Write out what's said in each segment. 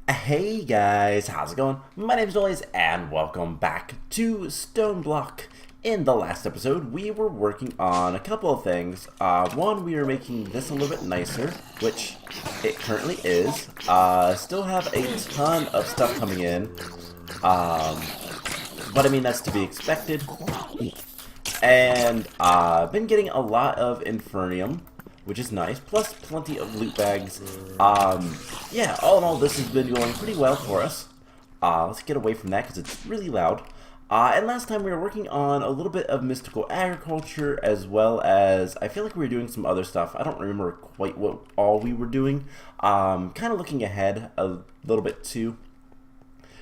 Hey guys, how's it going? My name's Noise and welcome back to StoneBlock. In the last episode, we were working on a couple of things. One, we were making this a little bit nicer, which it currently is. Still have a ton of stuff coming in, but I mean, that's to be expected. And been getting a lot of Infernium, which is nice, plus plenty of loot bags. Yeah, all in all, this has been going pretty well for us. Let's get away from that because it's really loud. And last time we were working on a little bit of mystical agriculture, as well as, I feel like we were doing some other stuff. I don't remember quite what all we were doing. Kind of looking ahead a little bit too.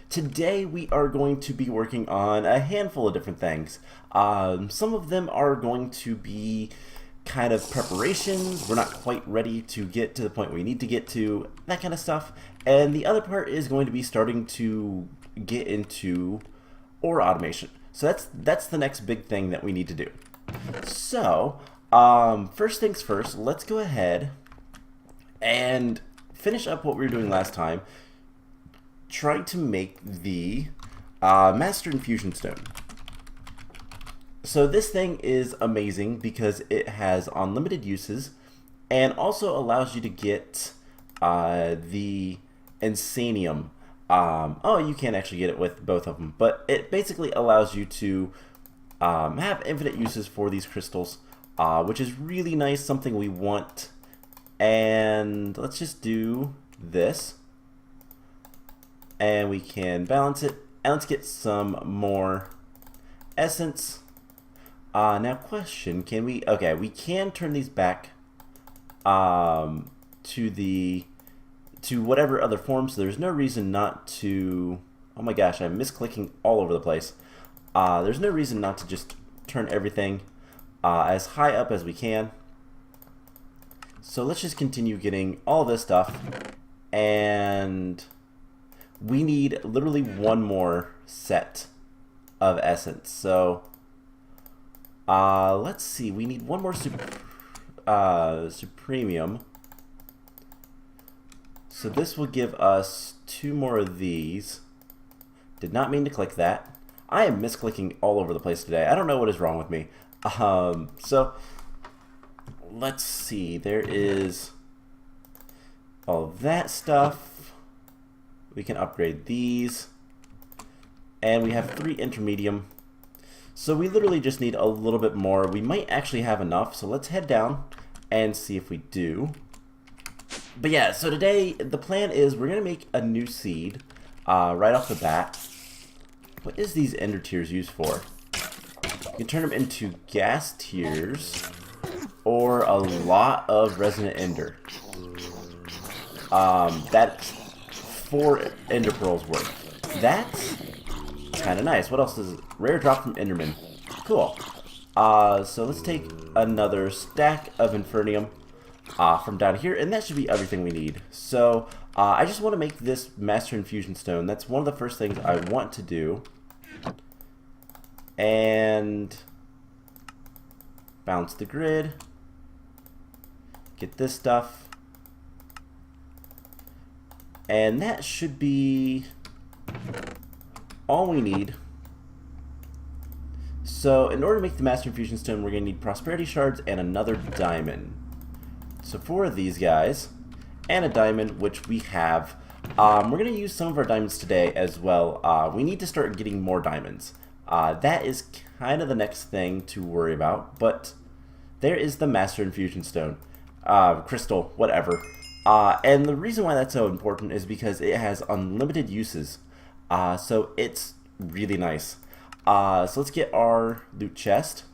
Today we are going to be working on a handful of different things. Some of them are going to be kind of preparations. We're not quite ready to get to the point we need to get to, that kind of stuff. And the other part is going to be starting to get into ore automation. So that's the next big thing that we need to do. So first things first, let's go ahead and finish up what we were doing last time, trying to make the Master Infusion Stone. So this thing is amazing because it has unlimited uses and also allows you to get the Insanium. Oh, you can't actually get it with both of them, but it basically allows you to have infinite uses for these crystals, which is really nice, something we want. And let's just do this. And we can balance it. And let's get some more essence. Now question, can we, okay, we can turn these back to whatever other form, so there's no reason not to, oh my gosh, I'm misclicking all over the place. There's no reason not to just turn everything as high up as we can. So let's just continue getting all this stuff, and we need literally one more set of essence. So let's see, we need one more Supremium. So this will give us two more of these. Did not mean to click that. I am misclicking all over the place today. I don't know what is wrong with me. So let's see, there is all of that stuff. We can upgrade these. And we have 3 intermedium. So we literally just need a little bit more. We might actually have enough, so let's head down and see if we do. But yeah, so today the plan is we're going to make a new seed right off the bat. What is these ender tears used for? You can turn them into gas tears or a lot of resonant ender. That's 4 ender pearls worth. That's kind of nice. What else is it? Rare drop from Enderman. Cool. So let's take another stack of Infernium from down here, and that should be everything we need. So I just want to make this Master Infusion Stone. That's one of the first things I want to do. And bounce the grid. Get this stuff. And that should be all we need. So in order to make the Master Infusion Stone, we're going to need Prosperity Shards and another diamond. So 4 of these guys, and a diamond, which we have. We're going to use some of our diamonds today as well. We need to start getting more diamonds. That is kind of the next thing to worry about, but there is the Master Infusion Stone. Crystal, whatever. And the reason why that's so important is because it has unlimited uses. So it's really nice. So let's get our loot chest.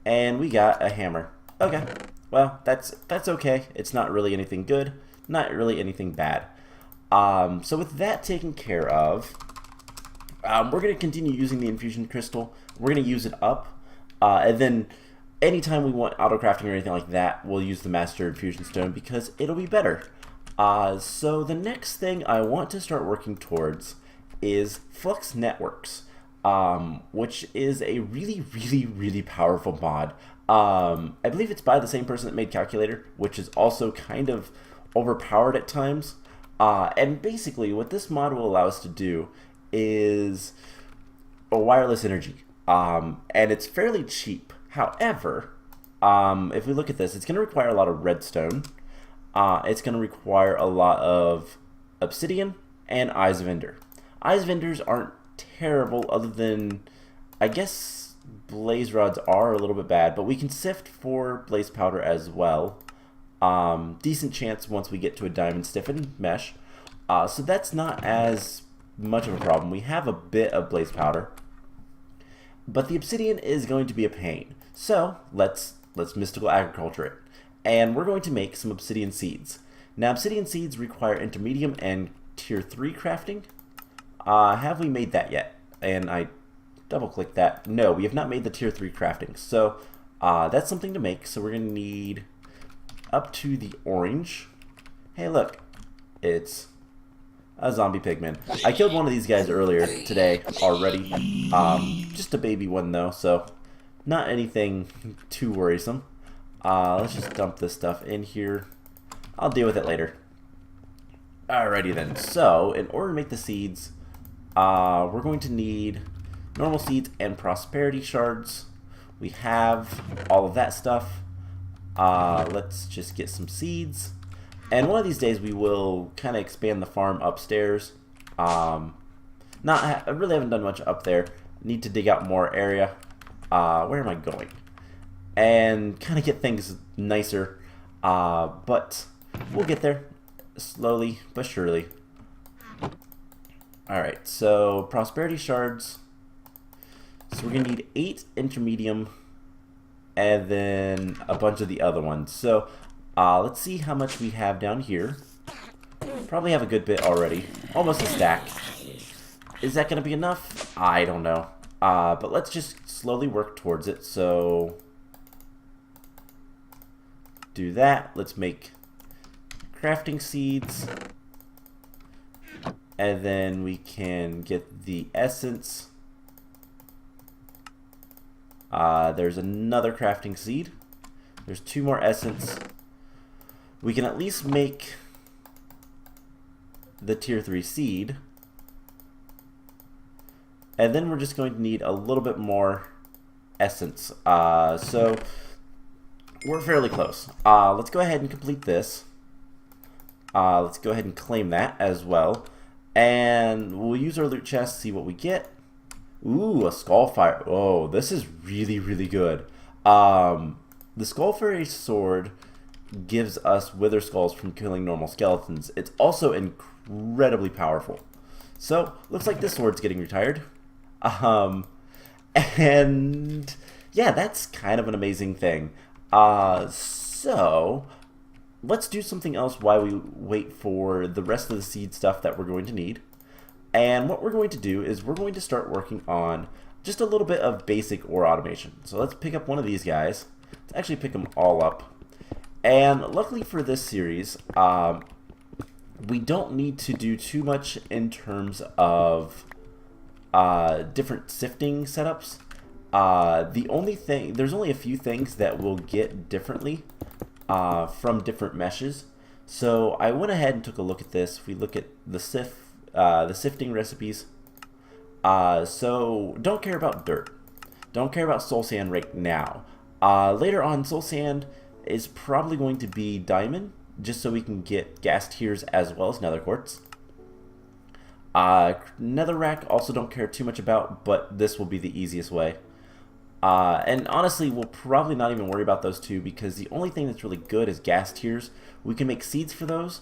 And we got a hammer. Okay. Well, that's okay. It's not really anything good. Not really anything bad. So with that taken care of, we're going to continue using the infusion crystal. We're going to use it up. And then anytime we want auto crafting or anything like that, we'll use the Master Infusion Stone because it'll be better. So the next thing I want to start working towards is Flux Networks, which is a really powerful mod. I believe it's by the same person that made Calculator, which is also kind of overpowered at times. And basically what this mod will allow us to do is a wireless energy. And it's fairly cheap. However, if we look at this, it's going to require a lot of redstone. It's going to require a lot of obsidian and eyes of ender. Eyes of enders aren't terrible, other than, I guess, blaze rods are a little bit bad, but we can sift for blaze powder as well. Decent chance once we get to a diamond stiffened mesh. So that's not as much of a problem. We have a bit of blaze powder, but the obsidian is going to be a pain. So let's mystical agriculture it. And we're going to make some obsidian seeds. Now obsidian seeds require intermedium and tier 3 crafting. Have we made that yet? And I double click that. No, we have not made the tier 3 crafting. So that's something to make. So we're going to need up to the orange. Hey look, it's a zombie pigman. I killed one of these guys earlier today already. Just a baby one though, so not anything too worrisome. Let's just dump this stuff in here. I'll deal with it later. Alrighty then, so in order to make the seeds, we're going to need normal seeds and prosperity shards. We have all of that stuff. Let's just get some seeds. And one of these days we will kind of expand the farm upstairs. I really haven't done much up there. Need to dig out more area. Where am I going? And kind of get things nicer. But we'll get there slowly but surely. Alright, so prosperity shards. So we're going to need 8 intermedium and then a bunch of the other ones. So let's see how much we have down here. Probably have a good bit already. Almost a stack. Is that going to be enough? I don't know. But let's just slowly work towards it. So do that. Let's make crafting seeds. And then we can get the essence. There's another crafting seed. There's 2 more essence. We can at least make the tier 3 seed. And then we're just going to need a little bit more essence. So we're fairly close. Let's go ahead and complete this. Let's go ahead and claim that as well. And we'll use our loot chest, see what we get. Ooh, a skullfire. Oh, this is really, really good. The skullfire sword gives us wither skulls from killing normal skeletons. It's also incredibly powerful. So, looks like this sword's getting retired. And yeah, that's kind of an amazing thing. So let's do something else while we wait for the rest of the seed stuff that we're going to need. And what we're going to do is we're going to start working on just a little bit of basic ore automation. So let's pick up one of these guys. Let's actually pick them all up. And luckily for this series, we don't need to do too much in terms of different sifting setups. There's only a few things that we'll get differently from different meshes. So I went ahead and took a look at this. If we look at the sifting recipes, so don't care about dirt. Don't care about soul sand right now. Later on, soul sand is probably going to be diamond, just so we can get gas tiers as well as nether quartz. Netherrack also don't care too much about, but this will be the easiest way. And honestly, we'll probably not even worry about those two, because the only thing that's really good is gas tiers. We can make seeds for those.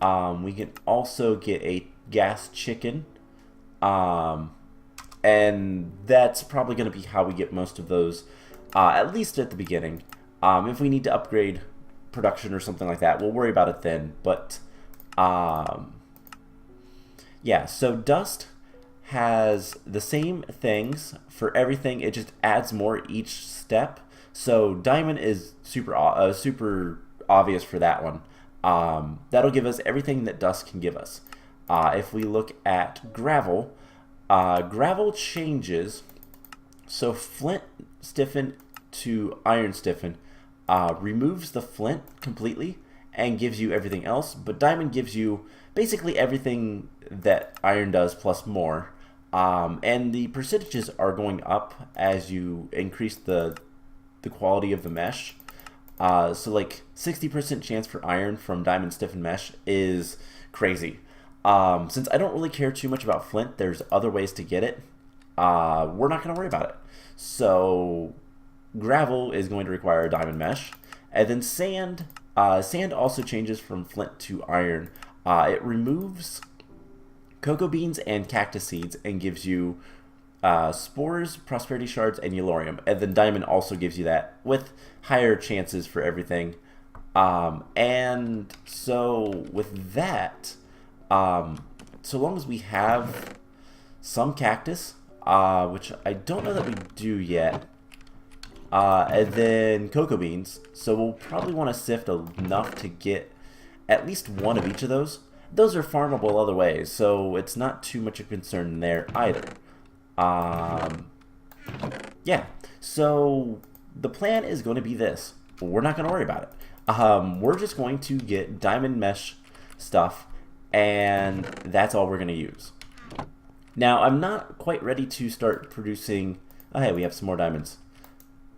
We can also get a gas chicken. And that's probably going to be how we get most of those, at least at the beginning. If we need to upgrade production or something like that, we'll worry about it then. But yeah, so dust has the same things for everything. It just adds more each step. So diamond is super obvious for that one. That'll give us everything that dust can give us. If we look at gravel, gravel changes. So flint stiffen to iron stiffen removes the flint completely and gives you everything else, but diamond gives you basically everything that iron does plus more. And the percentages are going up as you increase the quality of the mesh. So like 60% chance for iron from diamond stiffened mesh is crazy. Since I don't really care too much about flint, there's other ways to get it. We're not going to worry about it. So gravel is going to require a diamond mesh. And then sand. Sand also changes from flint to iron. It removes cocoa beans and cactus seeds and gives you spores, prosperity shards, and yellorium. And then diamond also gives you that with higher chances for everything. And so with that, so long as we have some cactus, which I don't know that we do yet, and then cocoa beans, so we'll probably want to sift enough to get at least one of each of those. Those are farmable other ways, so it's not too much of a concern there either. Yeah, so the plan is going to be this. We're not going to worry about it. We're just going to get diamond mesh stuff, and that's all we're going to use. Now, I'm not quite ready to start producing... Oh, hey, we have some more diamonds.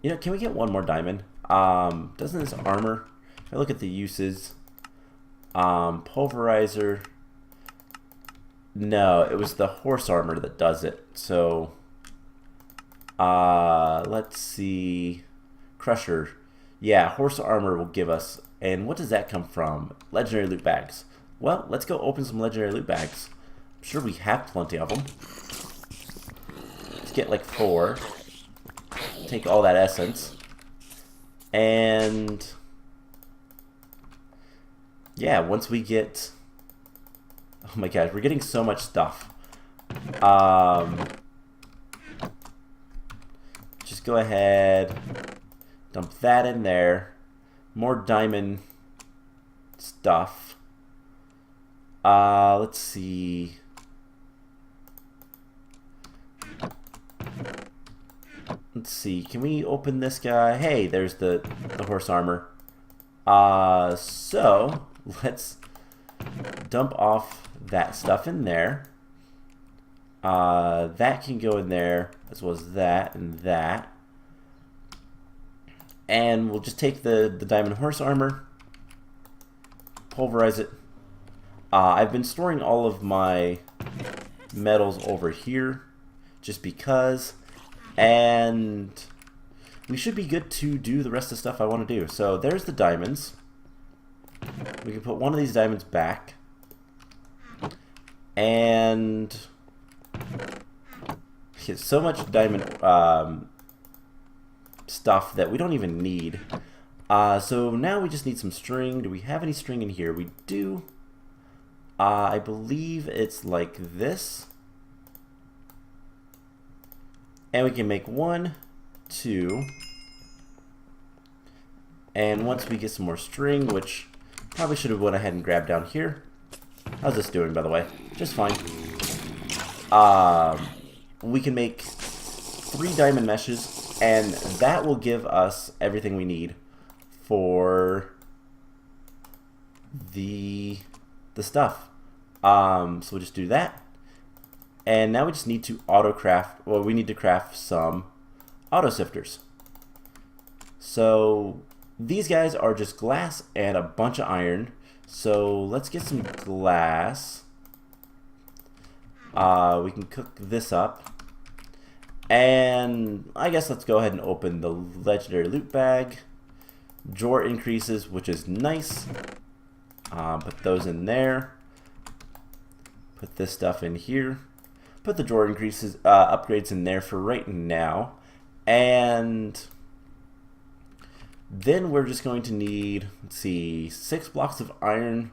You know, can we get one more diamond? Doesn't this armor... If I look at the uses... pulverizer... No, it was the horse armor that does it. So, let's see... Crusher. Yeah, horse armor will give us... And what does that come from? Legendary loot bags. Well, let's go open some legendary loot bags. I'm sure we have plenty of them. Let's get like 4. Take all that essence. And... yeah, once we get... Oh my gosh, we're getting so much stuff. Just go ahead, dump that in there. More diamond stuff. Let's see. Let's see, can we open this guy? Hey, there's the horse armor. So, let's dump off that stuff in there. That can go in there, as well as that and that. And we'll just take the diamond horse armor, pulverize it. I've been storing all of my metals over here, just because. And we should be good to do the rest of the stuff I want to do. So there's the diamonds. We can put one of these diamonds back. And get so much diamond stuff that we don't even need. So now we just need some string. Do we have any string in here? We do. I believe it's like this. And we can make 1, 2. And once we get some more string, which probably should have went ahead and grabbed down here. How's this doing, by the way? Just fine. We can make 3 diamond meshes, and that will give us everything we need for the stuff. So we'll just do that. And now we just need to auto-craft, well, we need to craft some auto-sifters. So these guys are just glass and a bunch of iron. So let's get some glass. We can cook this up. And I guess let's go ahead and open the legendary loot bag. Drawer increases, which is nice. Put those in there. Put this stuff in here. Put the drawer increases, upgrades in there for right now. And then we're just going to need, let's see, 6 blocks of iron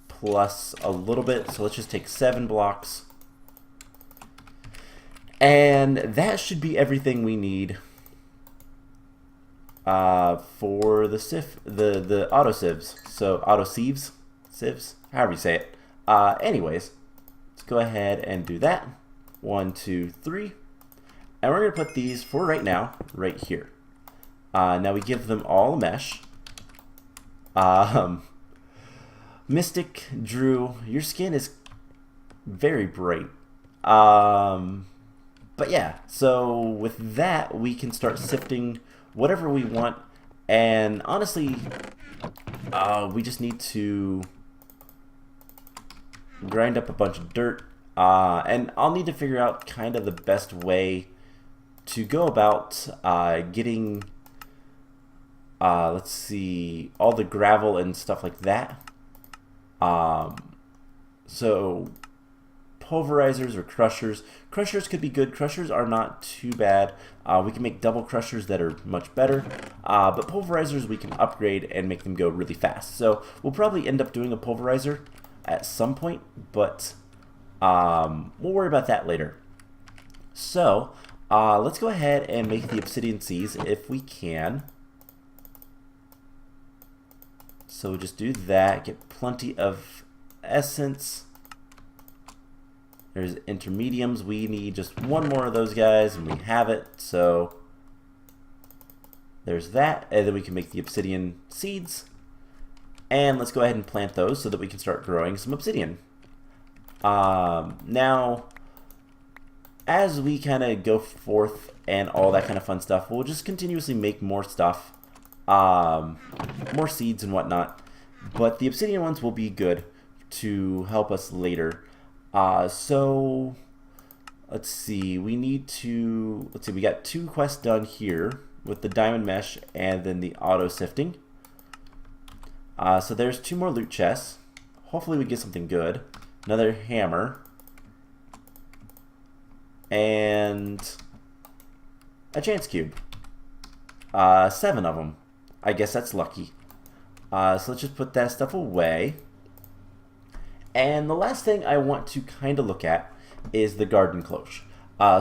plus a little bit. So let's just take 7 blocks. And that should be everything we need for the auto sieves. So auto sieves, however you say it. Anyways, let's go ahead and do that. 1, 2, 3. And we're going to put these, for right now, right here. Now we give them all a mesh. Mystic Drew, your skin is very bright. But yeah, so with that, we can start sifting whatever we want. And honestly, we just need to grind up a bunch of dirt. And I'll need to figure out kind of the best way to go about getting, let's see, all the gravel and stuff like that. So pulverizers or crushers. Crushers could be good. Crushers are not too bad. We can make double crushers that are much better. But pulverizers we can upgrade and make them go really fast. So we'll probably end up doing a pulverizer at some point, but we'll worry about that later. So let's go ahead and make the obsidian seas if we can. So we'll just do that, get plenty of essence. There's intermediums. We need just one more of those guys, and we have it. So there's that, and then we can make the obsidian seeds. And let's go ahead and plant those so that we can start growing some obsidian. Now, as we kind of go forth and all that kind of fun stuff, we'll just continuously make more stuff, more seeds and whatnot. But the obsidian ones will be good to help us later. So let's see, we need to, we got 2 quests done here with the diamond mesh and then the auto sifting. So there's 2 more loot chests. Hopefully we get something good. Another hammer. And a chance cube. 7 of them. I guess that's lucky. So let's just put that stuff away. And the last thing I want to kind of look at is the garden cloche.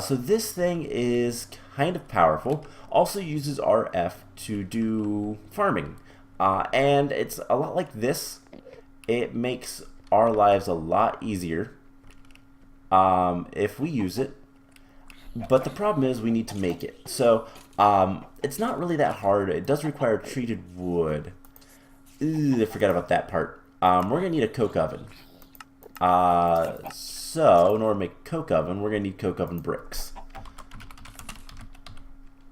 So this thing is kind of powerful. Also uses RF to do farming. And it's a lot like this. It makes our lives a lot easier if we use it. But the problem is we need to make it. So it's not really that hard. It does require treated wood. I forgot about that part. We're going to need a coke oven. So in order to make a coke oven, we're going to need coke oven bricks.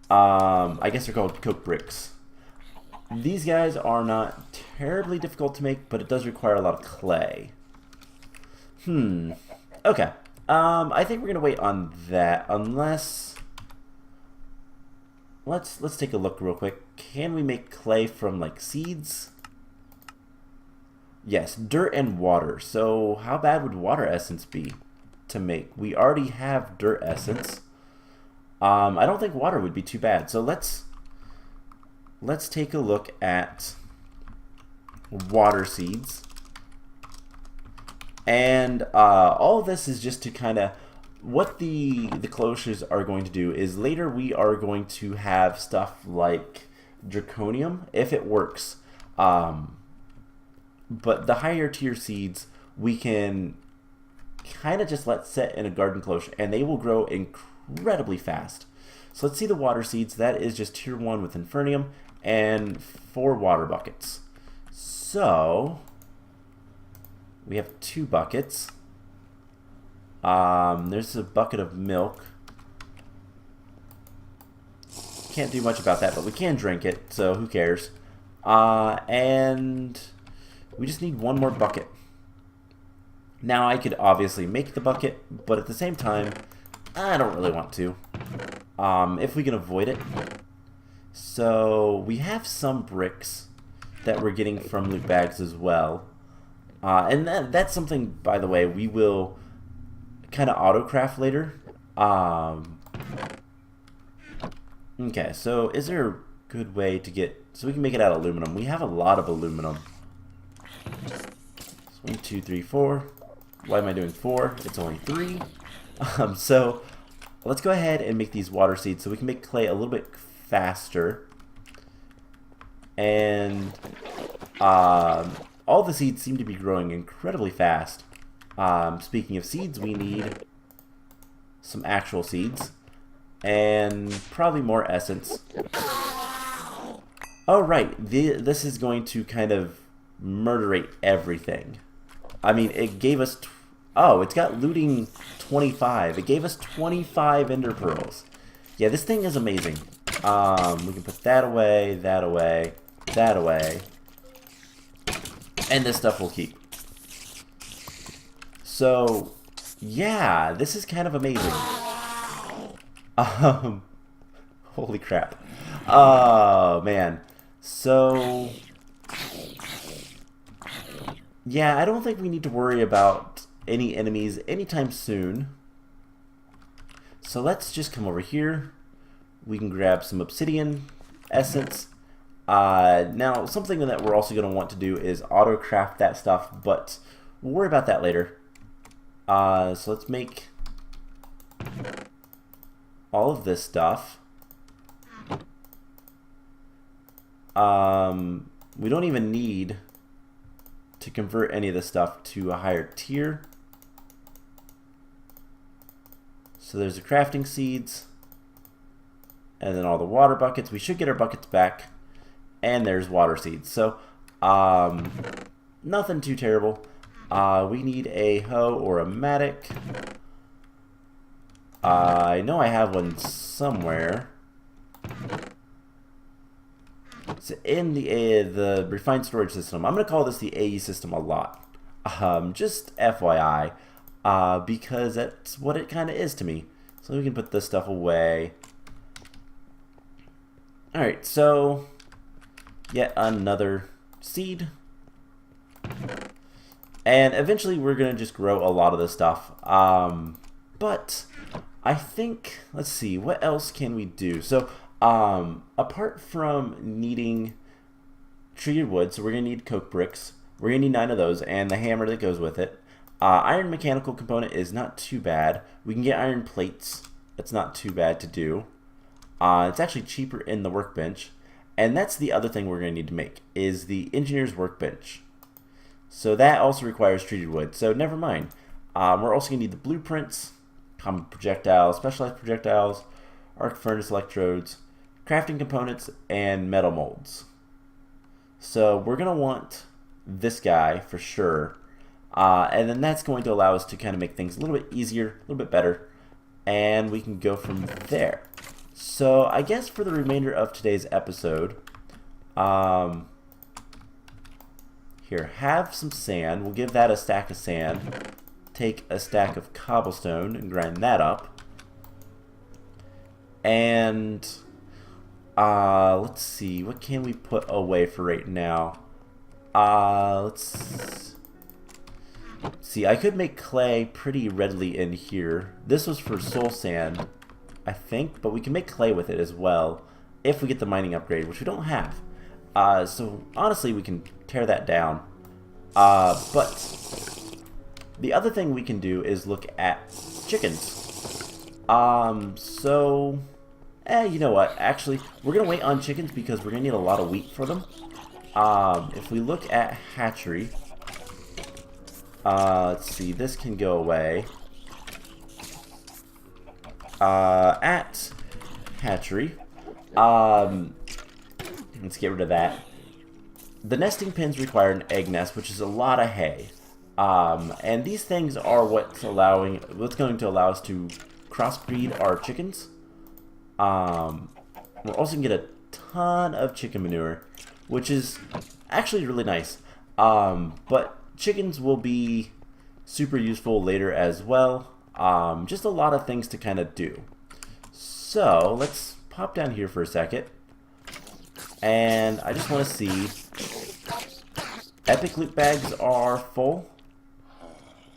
I guess they're called coke bricks. These guys are not terribly difficult to make, but it does require a lot of clay. Okay. I think we're gonna wait on that, unless let's take a look real quick. Can we make clay from like seeds? Yes, dirt and water. So how bad would water essence be to make? We already have dirt essence. I don't think water would be too bad. So let's take a look at water seeds. And all of this is just to kind of, what the cloches are going to do is later we are going to have stuff like draconium, if it works. But the higher tier seeds we can kind of just let set in a garden cloche, and they will grow incredibly fast. So let's see the water seeds. That is just tier 1 with infernium and 4 water buckets. So we have 2 buckets. There's a bucket of milk. Can't do much about that, but we can drink it, so who cares? And we just need 1 more bucket. Now I could obviously make the bucket, but at the same time, I don't really want to. If we can avoid it. So we have some bricks that we're getting from loot bags as well. And that's something, by the way, we will kind of auto-craft later. Okay, so is there a good way to get... So we can make it out of aluminum. We have a lot of aluminum. So 1, 2, 3, 4. Why am I doing 4? It's only 3. So let's go ahead and make these water seeds so we can make clay a little bit faster. And all the seeds seem to be growing incredibly fast. Speaking of seeds, we need some actual seeds and probably more essence. Oh right, this is going to kind of murderate everything. I mean, it gave us... Oh, it's got looting 25. It gave us 25 ender pearls. Yeah, this thing is amazing. We can put that away, that away, that away. And this stuff will keep. So, yeah, this is kind of amazing. Holy crap. Oh, man. So, yeah, I don't think we need to worry about any enemies anytime soon. So let's just come over here. We can grab some obsidian essence. Now, something that we're also going to want to do is auto-craft that stuff, but we'll worry about that later. So let's make all of this stuff. We don't even need to convert any of this stuff to a higher tier. So there's the crafting seeds, and then all the water buckets. We should get our buckets back, and there's water seeds. So nothing too terrible. We need a hoe or a mattock. I know I have one somewhere. It's in the refined storage system. I'm going to call this the AE system a lot. Just FYI, because that's what it kind of is to me. So we can put this stuff away. Alright, so yet another seed. And eventually we're going to just grow a lot of this stuff. But I think, let's see, what else can we do? So, apart from needing treated wood, so we're going to need coke bricks. We're going to need 9 of those, and the hammer that goes with it. Iron mechanical component is not too bad. We can get iron plates. That's not too bad to do. It's actually cheaper in the workbench. And that's the other thing we're going to need to make, is the engineer's workbench. So that also requires treated wood. So never mind. We're also going to need the blueprints, common projectiles, specialized projectiles, arc furnace electrodes, crafting components, and metal molds. So we're going to want this guy for sure. And then that's going to allow us to kind of make things a little bit easier, a little bit better. And we can go from there. So I guess for the remainder of today's episode, here, have some sand. We'll give that a stack of sand. Take a stack of cobblestone and grind that up. And let's see, what can we put away for right now? Let's see, I could make clay pretty readily in here. This was for soul sand, I think, but we can make clay with it as well if we get the mining upgrade, which we don't have. So honestly, we can tear that down. But the other thing we can do is look at chickens. So, you know what? Actually, we're going to wait on chickens because we're going to need a lot of wheat for them. If we look at hatchery, let's see, this can go away. At hatchery, let's get rid of that. The nesting pens require an egg nest, which is a lot of hay. And these things are what's going to allow us to crossbreed our chickens. We're also going to get a ton of chicken manure, which is actually really nice. But chickens will be super useful later as well. Just a lot of things to kind of do. So let's pop down here for a second. And I just want to see. Epic loot bags are full.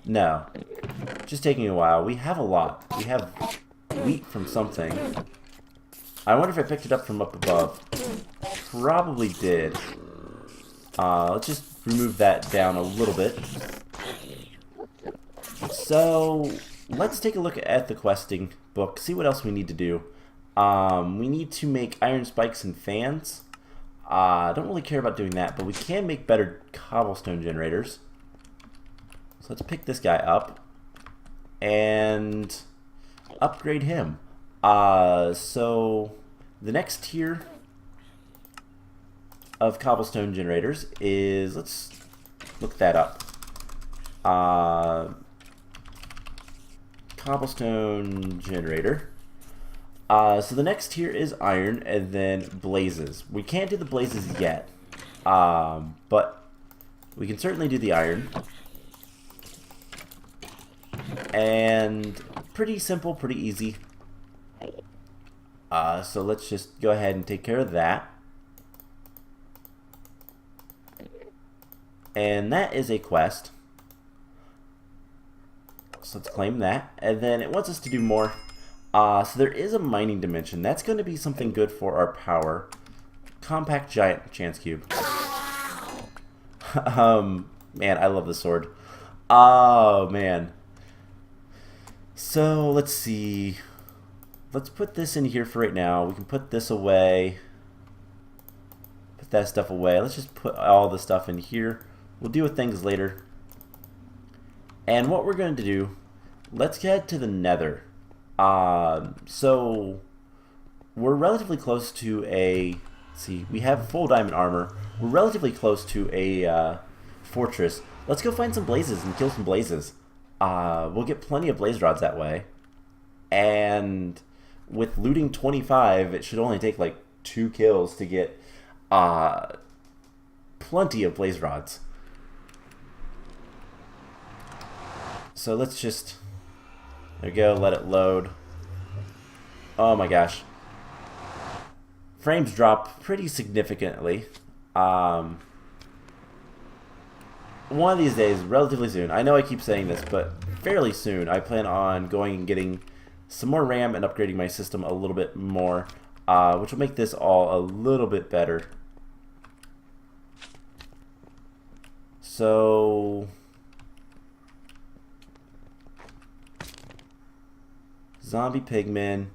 No. Just taking a while. We have a lot. We have wheat from something. I wonder if I picked it up from up above. Probably did. Let's just remove that down a little bit. So let's take a look at the questing book, see what else we need to do. We need to make iron spikes and fans. I don't really care about doing that, but we can make better cobblestone generators. So let's pick this guy up and upgrade him. So the next tier of cobblestone generators is, let's look that up. Cobblestone generator. So the next tier is iron, and then blazes. We can't do the blazes yet, but we can certainly do the iron. And pretty simple, pretty easy. So let's just go ahead and take care of that. And that is a quest. So let's claim that. And then it wants us to do more. So there is a mining dimension. That's going to be something good for our power. Compact giant chance cube. Man, I love the sword. Oh, man. So let's see. Let's put this in here for right now. We can put this away. Put that stuff away. Let's just put all the stuff in here. We'll deal with things later. And what we're going to do, let's get to the nether. So we're relatively close to a, let's see, we have full diamond armor. We're relatively close to a fortress. Let's go find some blazes and kill some blazes. We'll get plenty of blaze rods that way. And with looting 25, it should only take like 2 kills to get plenty of blaze rods. So let's just, there we go, let it load. Oh my gosh. Frames drop pretty significantly. One of these days, relatively soon, I know I keep saying this, but fairly soon, I plan on going and getting some more RAM and upgrading my system a little bit more, which will make this all a little bit better. So zombie pigmen.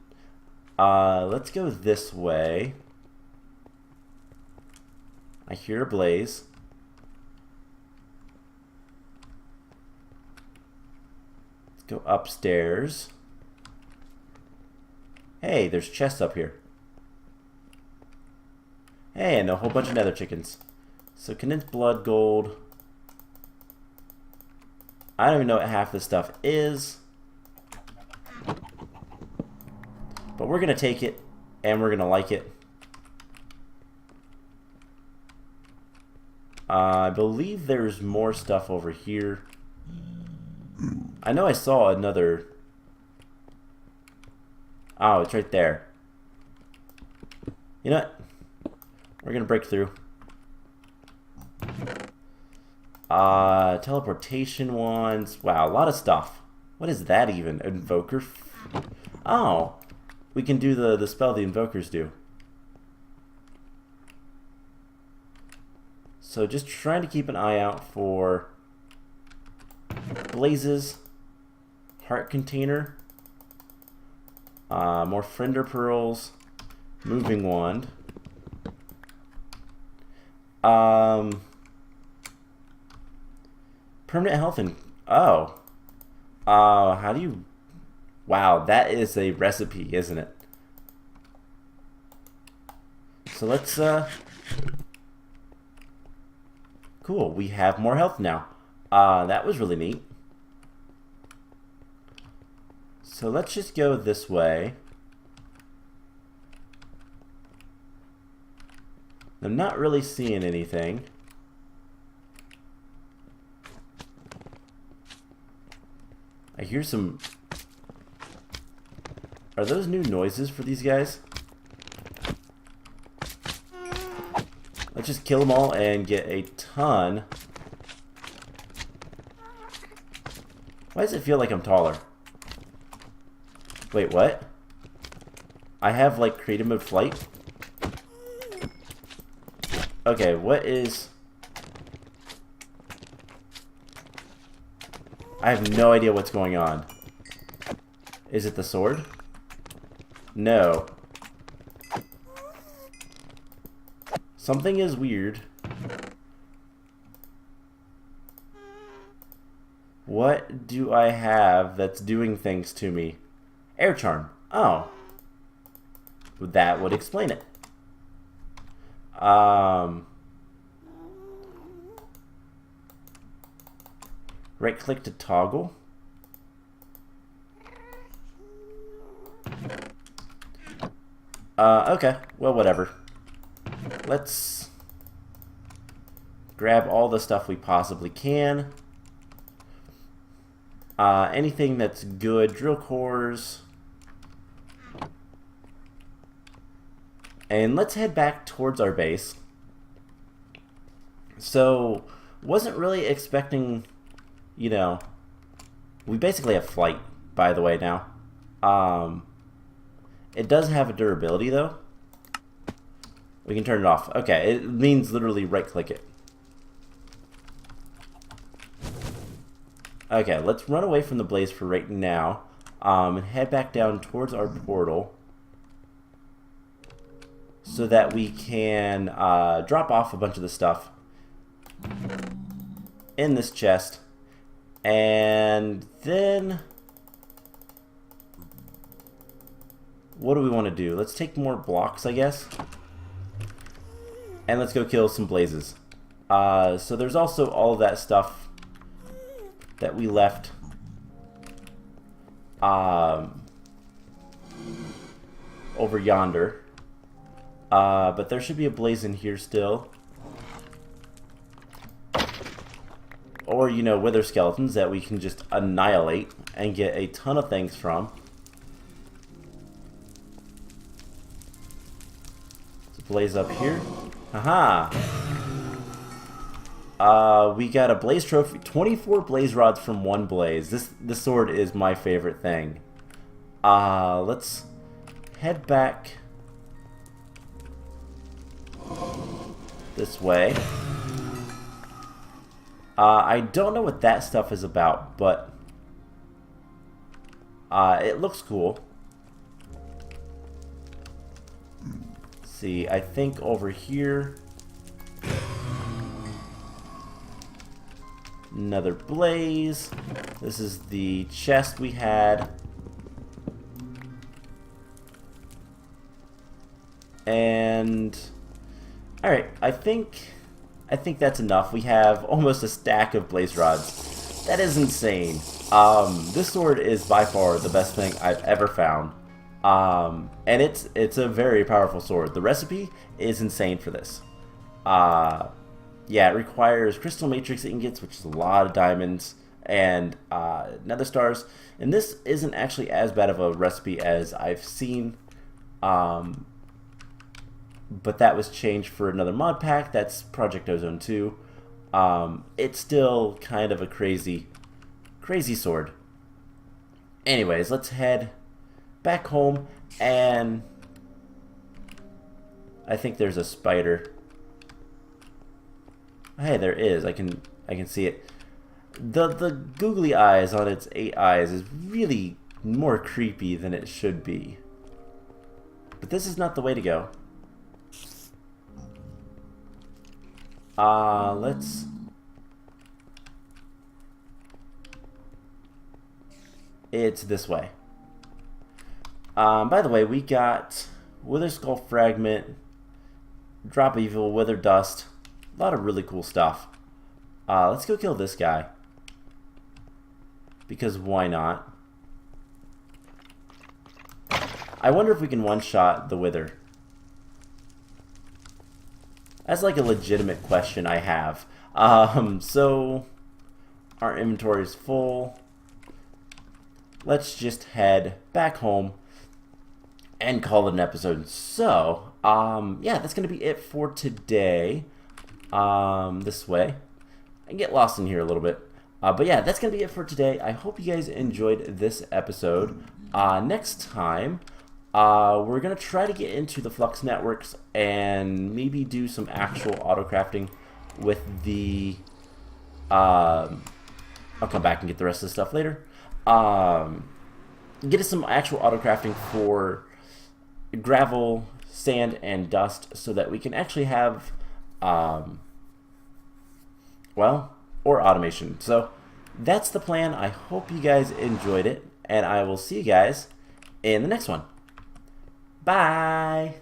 Let's go this way. I hear a blaze. Let's go upstairs. Hey, there's chests up here. Hey, and a whole bunch of nether chickens. So condensed blood, gold. I don't even know what half this stuff is. But we're going to take it, and we're going to like it. I believe there's more stuff over here. I know I saw another... Oh, it's right there. You know what? We're going to break through. Teleportation wands. Wow, a lot of stuff. What is that even? Invoker? Oh. We can do the spell the invokers do. So just trying to keep an eye out for blazes, heart container, more friender pearls, moving wand. Permanent health and how do you? Wow, that is a recipe, isn't it? So let's cool, we have more health now. That was really neat. So let's just go this way. I'm not really seeing anything. I hear some... Are those new noises for these guys? Let's just kill them all and get a ton. Why does it feel like I'm taller? Wait, what? I have like creative mode flight? Okay, what is... I have no idea what's going on. Is it the sword? No. Something is weird. What do I have that's doing things to me? Air charm. Oh. That would explain it. Right click to toggle. Okay, well, whatever. Let's grab all the stuff we possibly can. Anything that's good, drill cores. And let's head back towards our base. So, wasn't really expecting, you know, we basically have flight, by the way, now. It does have a durability, though. We can turn it off. Okay, it means literally right-click it. Okay, let's run away from the blaze for right now, and head back down towards our portal so that we can drop off a bunch of the stuff in this chest, and then what do we want to do? Let's take more blocks, I guess, and let's go kill some blazes. So there's also all of that stuff that we left over yonder, but there should be a blaze in here still. Or, you know, wither skeletons that we can just annihilate and get a ton of things from. Let's blaze up here. Haha! We got a blaze trophy. 24 blaze rods from one blaze. This sword is my favorite thing. Let's head back this way. I don't know what that stuff is about, but it looks cool. Let's see, I think over here, another blaze. This is the chest we had. And alright, I think that's enough. We have almost a stack of blaze rods. That is insane. This sword is by far the best thing I've ever found. And it's a very powerful sword. The recipe is insane for this. Yeah, it requires crystal matrix ingots, which is a lot of diamonds, and nether stars. And this isn't actually as bad of a recipe as I've seen. But that was changed for another mod pack. That's Project Ozone 2. It's still kind of a crazy sword. Anyways, let's head back home, and I think there's a spider. Hey, there is. I can see it. The googly eyes on its 8 eyes is really more creepy than it should be. But this is not the way to go. Let's... It's this way. By the way, we got Wither Skull Fragment, Drop Evil, Wither Dust, a lot of really cool stuff. Let's go kill this guy. Because why not? I wonder if we can one-shot the Wither. That's like a legitimate question I have. So our inventory is full. Let's just head back home and call it an episode. So, yeah, that's going to be it for today. This way. I get lost in here a little bit. But yeah, that's going to be it for today. I hope you guys enjoyed this episode. Next time, we're going to try to get into the Flux Networks and maybe do some actual auto crafting with the... I'll come back and get the rest of the stuff later. Get us some actual auto crafting for gravel, sand, and dust so that we can actually have, well, or automation. So that's the plan. I hope you guys enjoyed it, and I will see you guys in the next one. Bye!